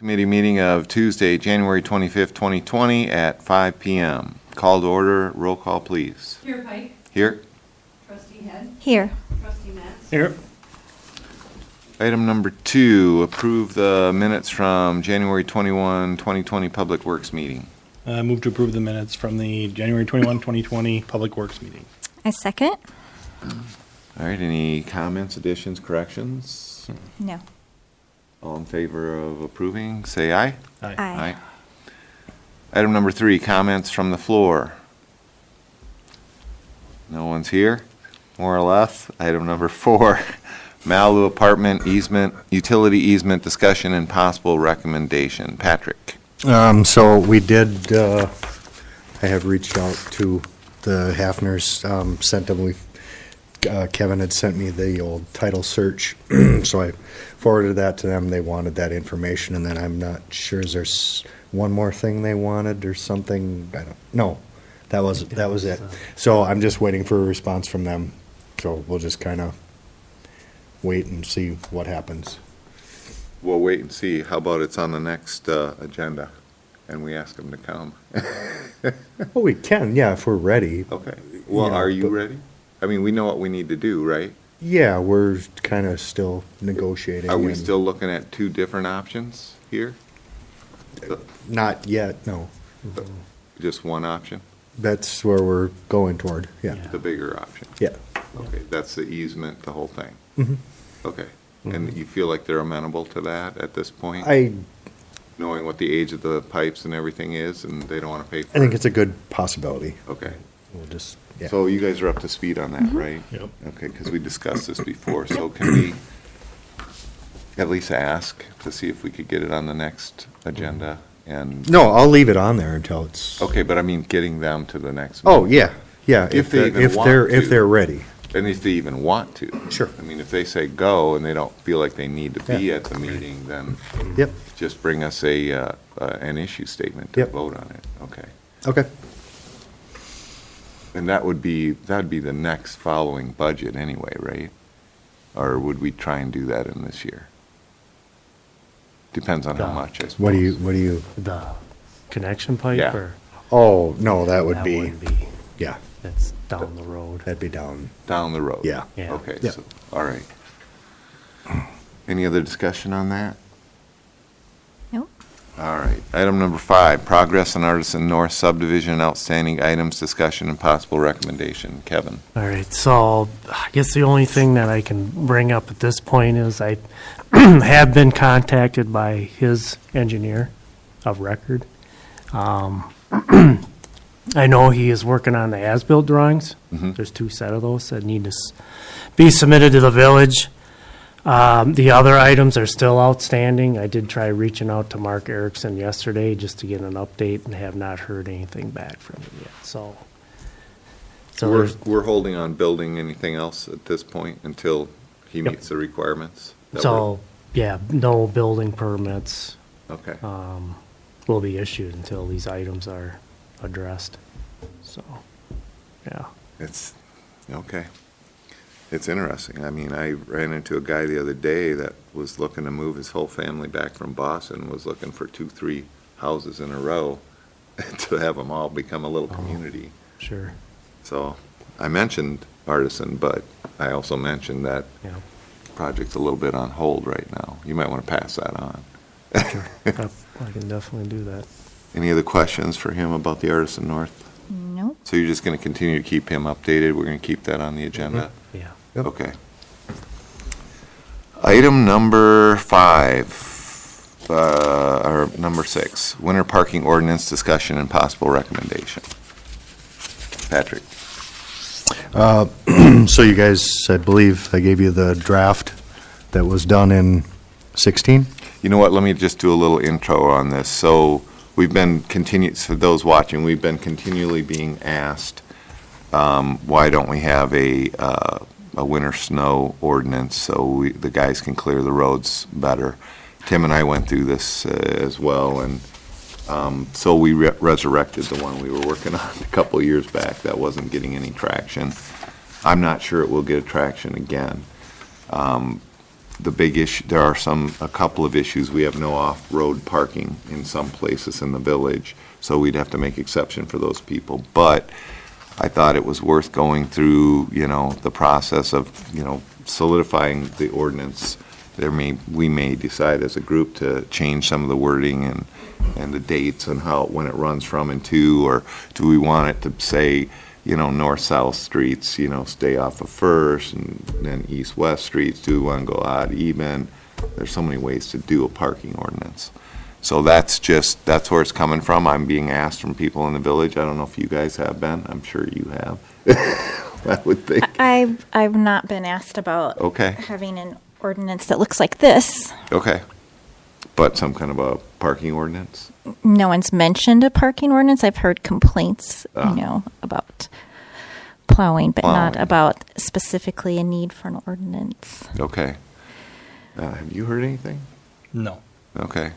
Committee meeting of Tuesday, January 25th, 2020 at 5 p.m. Call to order. Roll call, please. Here, Pike. Here. Trustee Head. Here. Trustee Matz. Here. Item number 2, approve the minutes from January 21, 2020 Public Works meeting. Move to approve the minutes from the January 21, 2020 Public Works meeting. I second. All right, any comments, additions, corrections? No. All in favor of approving, say aye. Aye. Item number 3, comments from the floor. No one's here, more or less. Item number 4, Malibu apartment easement, utility easement discussion and possible recommendation. Patrick. So we did, I have reached out to the Hafners, sent them, Kevin had sent me the old title search, so I forwarded that to them. They wanted that information, and then I'm not sure, is there one more thing they wanted or something? No, that was it. So I'm just waiting for a response from them, so we'll just kind of wait and see what happens. We'll wait and see. How about it's on the next agenda, and we ask them to come? Well, we can, yeah, if we're ready. Okay. Well, Yeah, are you but- ready? I mean, we know what we need to do, right? Yeah, we're kind of still negotiating. Are we and- still looking at 2 different options here? Not yet, no. Just one option? That's where we're going toward, yeah. The bigger option? Yeah. Okay, that's the easement, the whole thing? Mhm. Okay. And you feel like they're amenable to that at this point? I Knowing what the age of the pipes and everything is, and they don't want to pay for it? think it's a good possibility. Okay. We'll just, yeah. So you guys are up to speed on that, right? Yep. Okay, because we discussed this before, so can we at least ask to see if we could get it on the next agenda? And, No, I'll leave it on there until it's. okay, but I mean, getting them to the next. Oh, meeting. yeah. If they even if want they're to. if they're ready. And if they even want to. Sure. I mean, if they say go and they don't feel like they need to be at the meeting, then Yep. just bring us an issue statement to Yep. vote on it. Okay. Okay. And that'd be the next following budget anyway, right? Or would we try and do that in this year? Depends on how much, I suppose. What do you? The connection pipe, Yeah. or? Oh no, that would be. wouldn't be, Yeah, that's down the road. that'd be down. Down the road? Yeah. Yeah. Okay, Yeah. so, all right. Any other discussion on that? Nope. All right. Item number 5, progress on Artisan North subdivision, outstanding items, discussion, and possible recommendation. Kevin? All right, so I guess the only thing that I can bring up at this point is I have been contacted by his engineer of record. I know he is working on the as-built drawings. Mhm. There's 2 set of those that need to be submitted to the village. The other items are still outstanding. I did try reaching out to Mark Erickson yesterday just to get an update and have not heard anything back from him yet, so. We're holding on building anything else at this point until he Yep. meets the requirements? That So, yeah, no building permits Okay. will be issued until these items are addressed. So, yeah. It's, okay. It's interesting. I mean, I ran into a guy the other day that was looking to move his whole family back from Boston, was looking for 2-3 houses in a row to have them all become a little community. Sure, So I mentioned Artisan, but I also mentioned that yeah. project's a little bit on hold right now. You might want to pass that on. Sure. I can definitely do that. Any other questions for him about the Artisan North? Nope. So you're just going to continue to keep him updated? We're going to keep that on the agenda? Yeah. Yep. Okay. Item number 5, or number 6, winter parking ordinance discussion and possible recommendation. Patrick? So you guys, I believe I gave you the draft that was done in 16. You know what, let me just do a little intro on this. So we've been for those watching, we've been continually being asked, why don't we have a winter snow ordinance so the guys can clear the roads better. Tim and I went through this as well, and so we resurrected the one we were working on a couple of years back that wasn't getting any traction. I'm not sure it will get traction again. the big issue, there are a couple of issues. We have no off-road parking in some places in the village, so we'd have to make exception for those people. But I thought it was worth going through, the process of, solidifying the ordinance. We may decide as a group to change some of the wording and the dates and when it runs from and to, or do we want it to say, north-south streets, stay off of First, and then east-west streets, do we want to go odd, even? There's so many ways to do a parking ordinance. So that's where it's coming from. I'm being asked from people in the village. I don't know if you guys have been. I'm sure you have. I would think. I've not been asked about Okay. having an ordinance that looks like this. Okay. But some kind of a parking ordinance? No one's mentioned a parking ordinance. I've heard complaints, about plowing, but not Plowing. about specifically a need for an ordinance. Okay. Have you heard anything? No. Okay.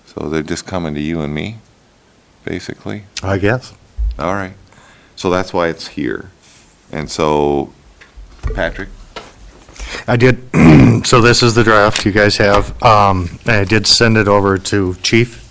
So they're just coming to you and me, basically? I guess. All right. So that's why it's here. And so, Patrick? I did, so this is the draft you guys have. And I did send it over to Chief,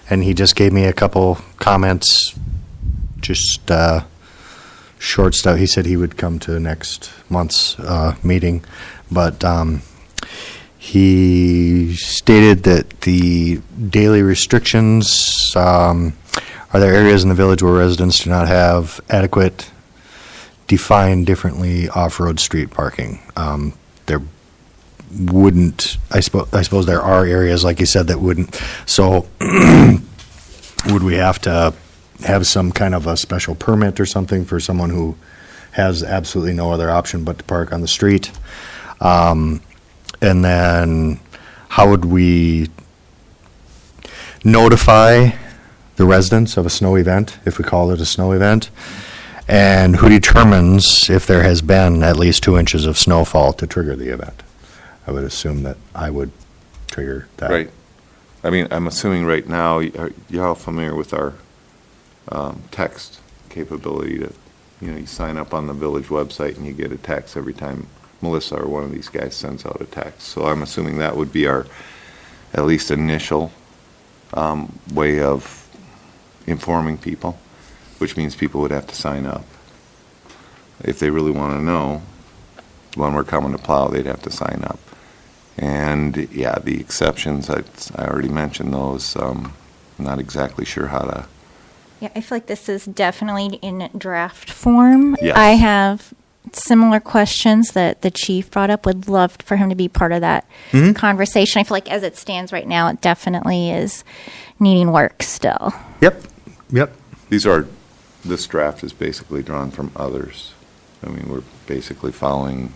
and he just gave me a couple comments, just short stuff. He said he would come to next month's meeting, but he stated that the daily restrictions, are there areas in the village where residents do not have adequate, defined differently off-road street parking? There wouldn't, I suppose there are areas, like you said, that wouldn't. So would we have to have some kind of a special permit or something for someone who has absolutely no other option but to park on the street? And then how would we notify the residents of a snow event, if we call it a snow event? And who determines if there has been at least 2 inches of snowfall to trigger the event? I would assume that I would trigger that. Right. I mean, I'm assuming right now, you're all familiar with our text capability to, you sign up on the village website and you get a text every time Melissa or one of these guys sends out a text. So I'm assuming that would be our at least initial way of informing people, which means people would have to sign up. If they really want to know when we're coming to plow, they'd have to sign up. And yeah, the exceptions, I already mentioned those. I'm not exactly sure how to. Yeah, I feel like this is definitely in draft form. Yes. I have similar questions that the chief brought up. Would love for him to be part of that conversation. I feel like as it stands right now, it definitely is needing work still. Yep. This draft is basically drawn from others. I mean, we're basically following,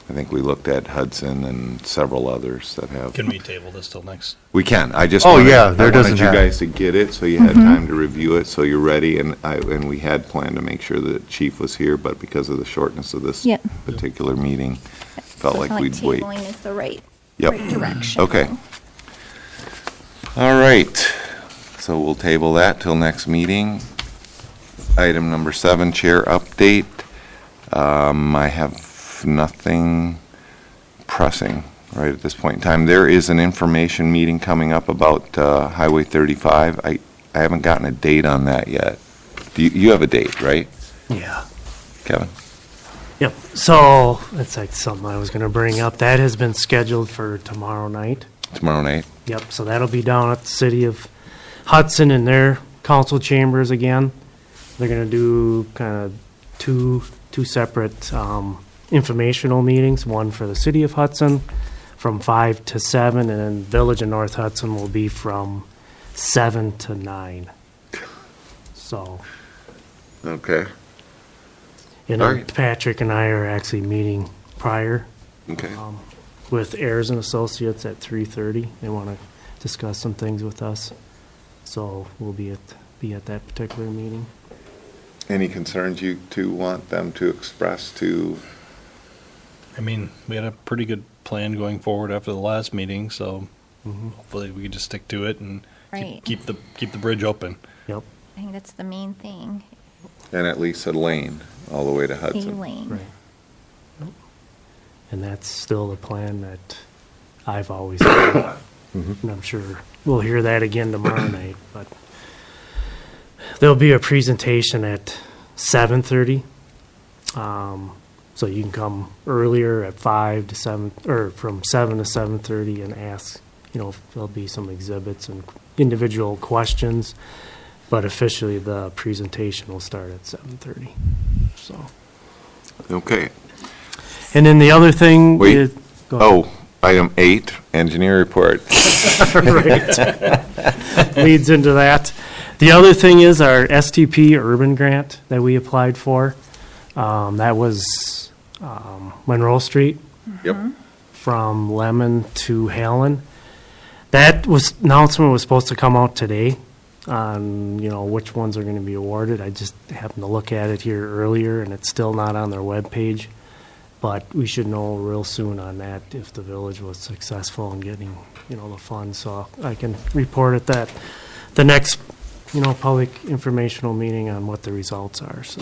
I think we looked at Hudson and several others that have. Can we table this till next? We can. I just Oh, wanted, yeah, I there wanted doesn't you have- guys to get it, so you had time to review it, so you're ready. And we had planned to make sure that Chief was here, but because of the shortness of this Yep. particular meeting, felt So I like we'd wait. tabling is the right Yep. direction. Okay. All right. So we'll table that till next meeting. Item number 7, chair update. I have nothing pressing right at this point in time. There is an information meeting coming up about Highway 35. I haven't gotten a date on that yet. You have a date, right, Yeah. Kevin? Yep. So that's like something I was going to bring up. That has been scheduled for tomorrow night. Tomorrow night? Yep. So that'll be down at the city of Hudson in their council chambers again. They're going to do kind of two separate informational meetings. One for the city of Hudson from 5 to 7, and then Village of North Hudson will be from 7 to 9. So, Okay. you All know, right. Patrick and I are actually meeting prior Okay. with Ayers and Associates at 3:30. They want to discuss some things with us. So we'll be at that particular meeting. Any concerns you two want them to express to? I mean, we had a pretty good plan going forward after the last meeting, so hopefully we can just stick to it and Right. keep the bridge open. Yep. I think that's the main thing. And at least a lane all the way to Hudson. A lane. Right. And that's still the plan that I've always heard. And I'm sure we'll hear that again tomorrow night, but there'll be a presentation at 7:30. So you can come earlier at 5 to 7, or from 7 to 7:30 and ask, there'll be some exhibits and individual questions, but officially the presentation will start at 7:30. So, Okay. and then the other thing Wait. is, go ahead. Oh, item 8, engineer report. Right. Leads into that. The other thing is our STP urban grant that we applied for. That was Monroe Street Yep. from Lemon to Helen. That announcement was supposed to come out today on, which ones are going to be awarded. I just happened to look at it here earlier, and it's still not on their webpage. But we should know real soon on that if the village was successful in getting, the funds. So I can report at the next, public informational meeting on what the results are. So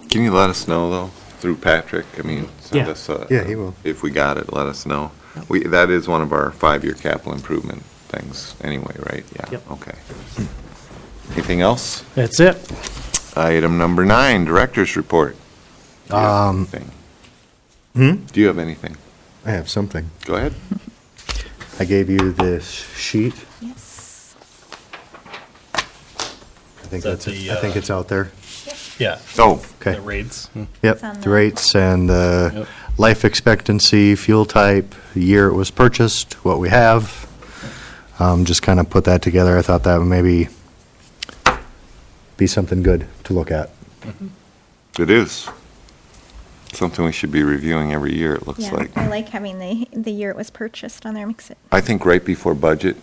Can you let us know, though, through Patrick? I mean, send Yeah. us Yeah, he will. if we got it, let us know. That is one of our 5-year capital improvement things anyway, right? Yeah, Yep. okay. Anything else? that's it. Item number 9, director's report. Do you have anything? Do you have anything? I have something. Go ahead. I gave you this sheet. Yes. I think Is that that's it. the, I think it's out there. Yeah. Oh, Okay. The rates. Yep, It's on the the- rates and the Yep. life expectancy, fuel type, the year it was purchased, what we have. Just kind of put that together. I thought that would maybe be something good to look at. it is. Something we should be reviewing every year, it looks Yeah, like. I like having the year it was purchased on there. Makes it. I think right before budget,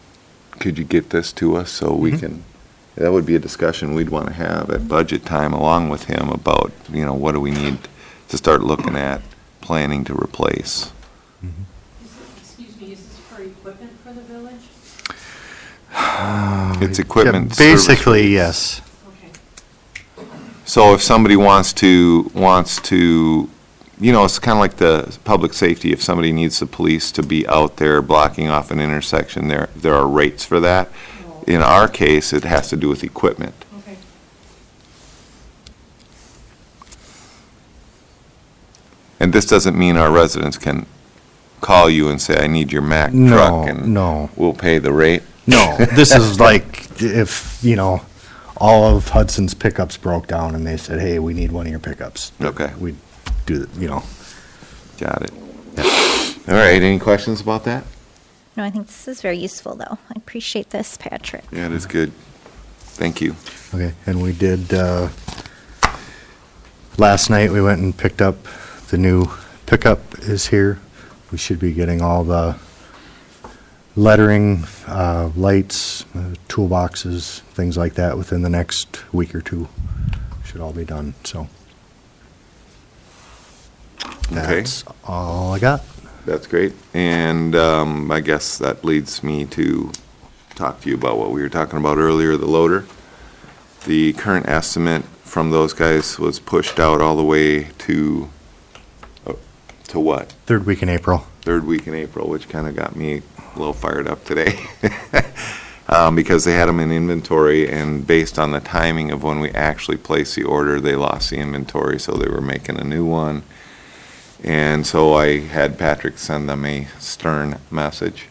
could you get this to us so we can, that would be a discussion we'd want to have at budget time along with him about, what do we need to start looking at, planning to replace. Excuse me, is this for equipment for the village? It's equipment. Yeah, service basically, rates. yes. Okay. So if somebody wants to, it's kind of like the public safety, if somebody needs the police to be out there blocking off an intersection, there are rates for that. In our case, it has to do with equipment. Okay. And this doesn't mean our residents can call you and say, I need your Mack No, truck, and no. we'll pay the rate. No, this is like if, all of Hudson's pickups broke down and they said, hey, we need one of your pickups. Okay. We'd do, Got it. All right, any questions about that? No, I think this is very useful, though. I appreciate this, Patrick. Yeah, it is good. Thank you. Okay, and we did, last night, we went and picked up, the new pickup is here. We should be getting all the lettering, lights, toolboxes, things like that within the next week or two. Should all be done, so. Okay. That's all I got. That's great. And I guess that leads me to talk to you about what we were talking about earlier, the loader. The current estimate from those guys was pushed out all the way to what? Third week in April. 3rd week in April, which kind of got me a little fired up today. Because they had them in inventory, and based on the timing of when we actually placed the order, they lost the inventory, so they were making a new one. And so I had Patrick send them a stern message.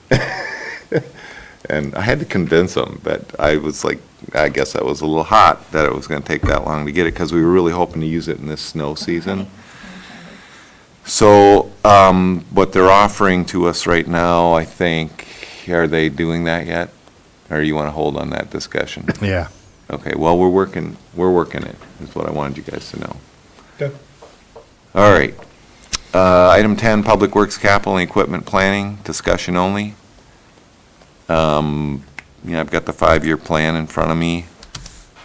And I had to convince them, but I was like, I guess I was a little hot that it was going to take that long to get it, because we were really hoping to use it in this snow season. So what they're offering to us right now, I think, are they doing that yet? Or you want to hold on that discussion? Yeah. Okay, well, we're working it, is what I wanted you guys to know. Okay. All right. Item 10, Public Works Capital and Equipment Planning, discussion only. I've got the 5-year plan in front of me.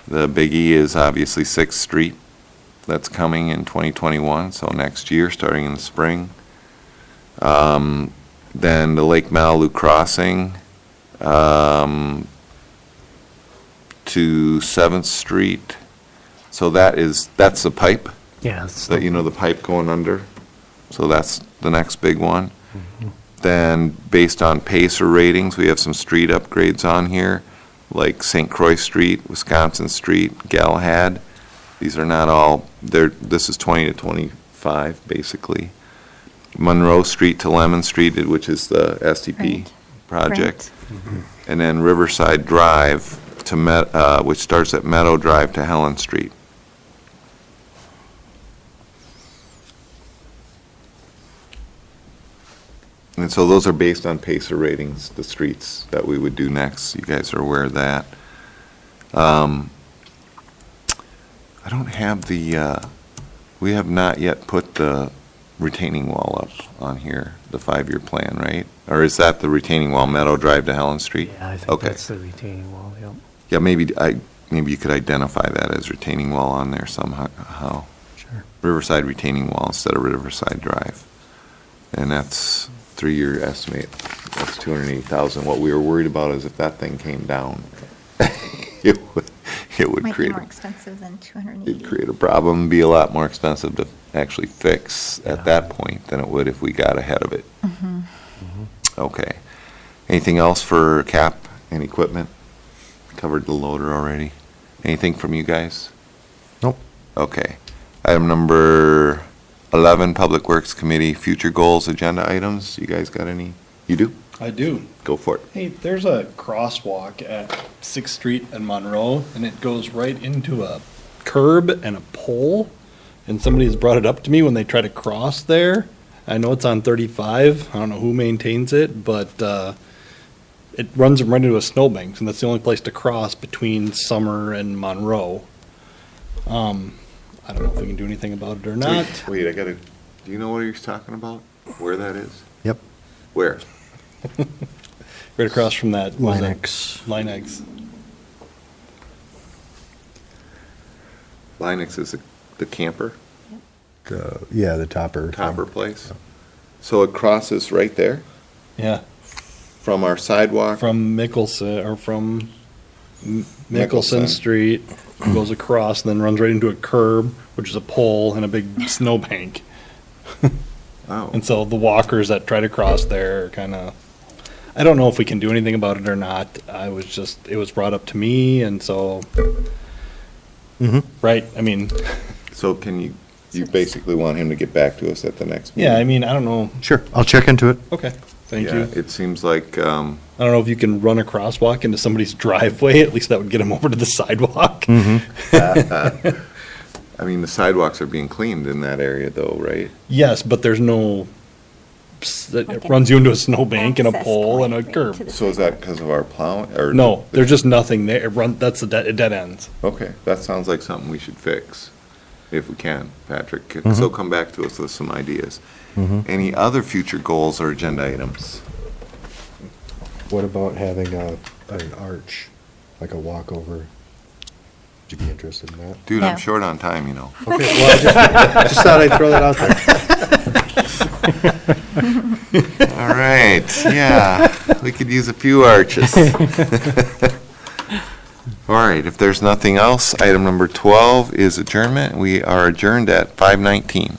The biggie is obviously 6th Street. That's coming in 2021, so next year, starting in the spring. Then the Lake Malibu Crossing to 7th Street. So that's the pipe. Yeah. It's That, the pipe going under. So that's the next big one. Then, based on PACER ratings, we have some street upgrades on here, like St. Croix Street, Wisconsin Street, Galahad. These are not all, this is 20 to 25, basically. Monroe Street to Lemon Street, which is the STP Right. project. And then Riverside Drive to which starts at Meadow Drive to Helen Street. And so those are based on PACER ratings, the streets that we would do next. You guys are aware of that. I don't have we have not yet put the retaining wall up on here, the 5-year plan, right? Or is that the retaining wall, Meadow Drive to Helen Street? Yeah, I think Okay. that's the retaining wall, yep. Yeah, maybe you could identify that as retaining wall on there somehow. Sure. Riverside retaining wall instead of Riverside Drive. And that's 3-year estimate. That's $280,000. What we were worried about is if that thing came down, it would Might be create, more expensive than it'd 280. create a problem, be a lot more expensive to actually fix Yeah. at that point than it would if we got ahead of it. Mm-hmm. Okay. Anything else for cap and equipment? Covered the loader already. Anything from you guys? Nope. Okay. Item number 11, Public Works Committee, future goals, agenda items. You guys got any? You do? I do. Go for it. Hey, there's a crosswalk at 6th Street and Monroe, and it goes right into a curb and a pole. And somebody has brought it up to me when they try to cross there. I know it's on 35. I don't know who maintains it, but it runs them right into a snowbank, and that's the only place to cross between Summer and Monroe. I don't know if we can do anything about it or not. Wait, do you know what he's talking about? Where that is? Yep. Where? Right across from that. what was that? Linex. Linex. Linux is the camper, Yeah, the topper. topper place. So it crosses right there Yeah, from our sidewalk? from Mickelson, or from Mickelson. Mickelson Street, goes across, and then runs right into a curb, which is a pole and a big snowbank. Oh, And so the walkers that try to cross there kind of, I don't know if we can do anything about it or not. It was brought up to me, and so, Mhm. right, I mean, so you basically want him to get back to us at the next meeting? yeah, I mean, I don't know. Sure, I'll check into it. Okay, thank Yeah, you. it seems like, I don't know if you can run a crosswalk into somebody's driveway, at least that would get them over to the sidewalk. I mean, the sidewalks are being cleaned in that area though, right? Yes, but there's no, it Like an runs you into a snowbank and a access pole and a point right curb. to the So is that because of our plowing, or? No, there's just nothing there. That's it dead ends. Okay, that sounds like something we should fix, if we can, Patrick. So come back to us with some ideas. Any other future goals or agenda items? What about having an arch, like a walkover? Would you be interested in that? Dude, I'm No. short on time, you know. Okay, well, just thought I'd throw that out there. All right, yeah, we could use a few arches. All right, if there's nothing else, item number 12 is adjournment. We are adjourned at 5:19.